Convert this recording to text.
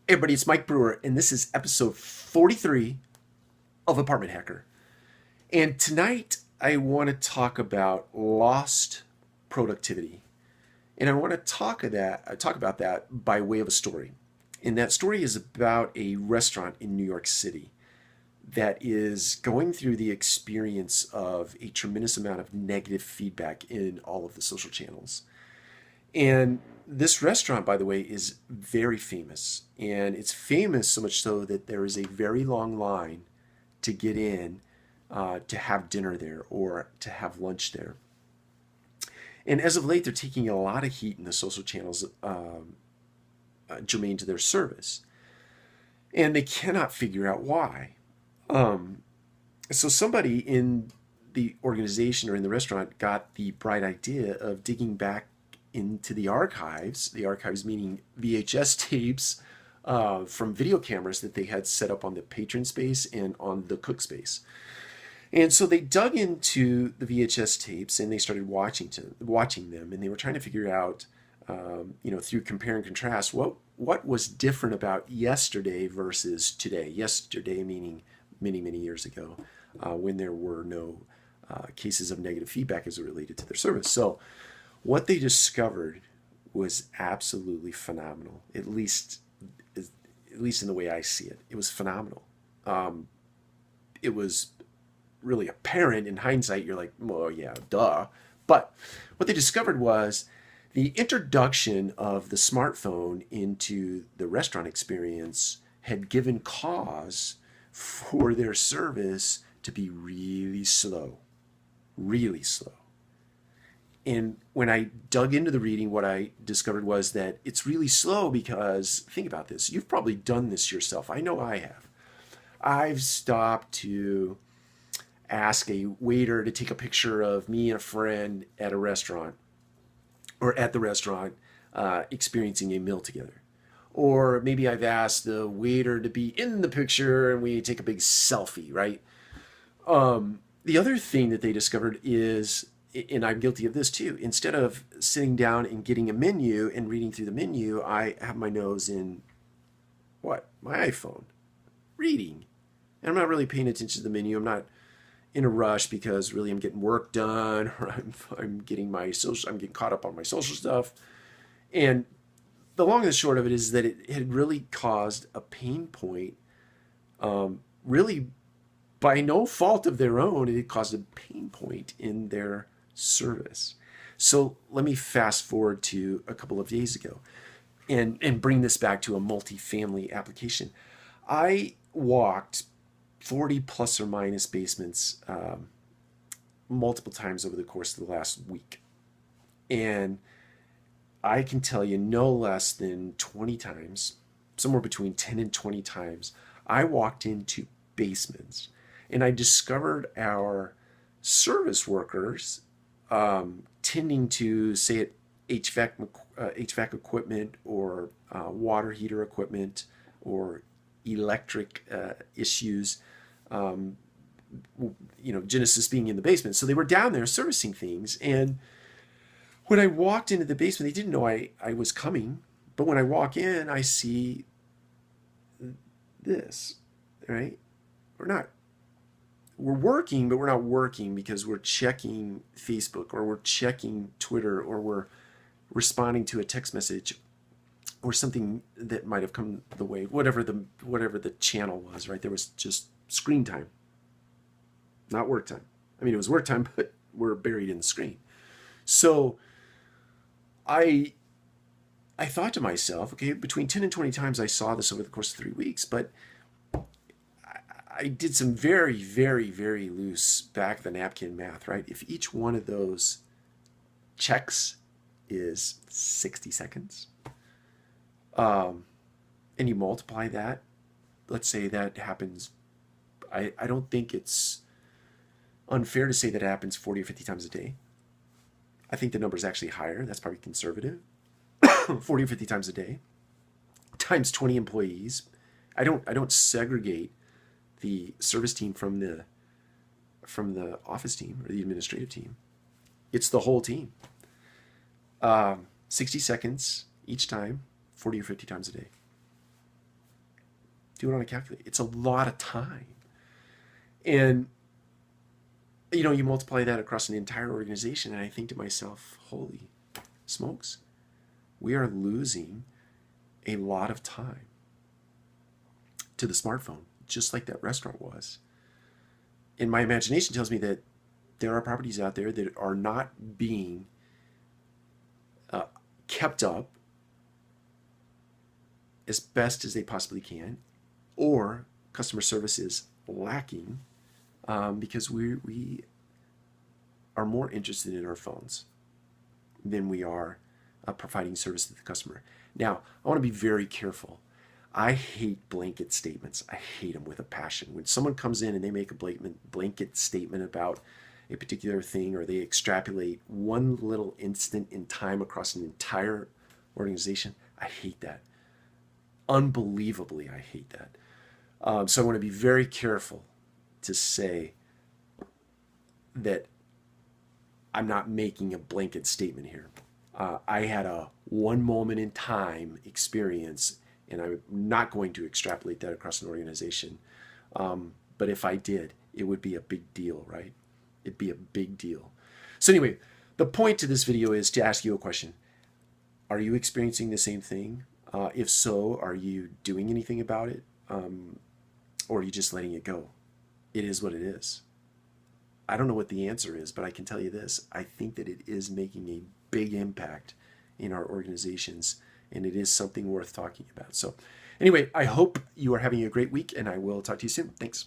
Hey everybody, it's Mike Brewer, and this is episode 43 of Apartment Hacker. And tonight I want to talk about lost productivity. And I want to talk about that by way of a story. And that story is about a restaurant in New York City that is going through the experience of a tremendous amount of negative feedback in all of the social channels. And this restaurant, by the way, is very famous. And it's famous so much so that there is a very long line to get in to have dinner there or to have lunch there. And as of late, they're taking a lot of heat in the social channels germane to their service. And they cannot figure out why. So somebody in the organization or in the restaurant got the bright idea of digging back into the archives meaning VHS tapes from video cameras that they had set up on the patron space and on the cook space. And so they dug into the VHS tapes and they started watching them, and they were trying to figure out, through compare and contrast, what was different about yesterday versus today. Yesterday meaning many, many years ago, when there were no cases of negative feedback as it related to their service. So what they discovered was absolutely phenomenal, at least in the way I see it. It was phenomenal. It was really apparent in hindsight. You're like, well, yeah, duh. But what they discovered was the introduction of the smartphone into the restaurant experience had given cause for their service to be really slow, really slow. And when I dug into the reading, what I discovered was that it's really slow because, think about this, you've probably done this yourself. I know I have. I've stopped to ask a waiter to take a picture of me and a friend at a restaurant or at the restaurant experiencing a meal together. Or maybe I've asked the waiter to be in the picture and we take a big selfie, right? The other thing that they discovered is, and I'm guilty of this too, instead of sitting down and getting a menu and reading through the menu, I have my nose in my iPhone, reading. And I'm not really paying attention to the menu. I'm not in a rush because really I'm getting work done, or I'm getting caught up on my social stuff. And the long and the short of it is that it had really caused a pain point, really by no fault of their own. It caused a pain point in their service. So let me fast forward to a couple of days ago and bring this back to a multifamily application. I walked 40 plus or minus basements multiple times over the course of the last week. And I can tell you no less than 20 times, somewhere between 10 and 20 times, I walked into basements and I discovered our service workers tending to say it HVAC equipment or water heater equipment or electric issues, Genesis being in the basement. So they were down there servicing things. And when I walked into the basement, they didn't know I was coming. But when I walk in, I see this, right? We're working, but we're not working because we're checking Facebook or we're checking Twitter or we're responding to a text message or something that might have come the way, whatever the channel was, right? There was just screen time, not work time. I mean, it was work time, but we're buried in the screen. So I thought to myself, okay, between 10 and 20 times I saw this over the course of 3 weeks, but I did some very, very, very loose back of the napkin math, right? If each one of those checks is 60 seconds, and you multiply that, let's say that happens, I don't think it's unfair to say that it happens 40 or 50 times a day. I think the number is actually higher. That's probably conservative. 40 or 50 times a day times 20 employees. I don't segregate the service team from the office team or the administrative team. It's the whole team. 60 seconds each time, 40 or 50 times a day. Do it on a calculator. It's a lot of time. And you multiply that across an entire organization, and I think to myself, holy smokes, we are losing a lot of time to the smartphone, just like that restaurant was. And my imagination tells me that there are properties out there that are not being kept up as best as they possibly can, or customer service is lacking because we are more interested in our phones than we are providing service to the customer. Now, I want to be very careful. I hate blanket statements. I hate them with a passion. When someone comes in and they make a blanket statement about a particular thing, or they extrapolate one little instant in time across an entire organization, I hate that. Unbelievably, I hate that. So I want to be very careful to say that I'm not making a blanket statement here. I had a one moment in time experience, and I'm not going to extrapolate that across an organization. But if I did, it would be a big deal, right? It'd be a big deal. So anyway, the point to this video is to ask you a question. Are you experiencing the same thing? If so, are you doing anything about it? Or are you just letting it go? It is what it is. I don't know what the answer is, but I can tell you this. I think that it is making a big impact in our organizations, and it is something worth talking about. So anyway, I hope you are having a great week, and I will talk to you soon. Thanks.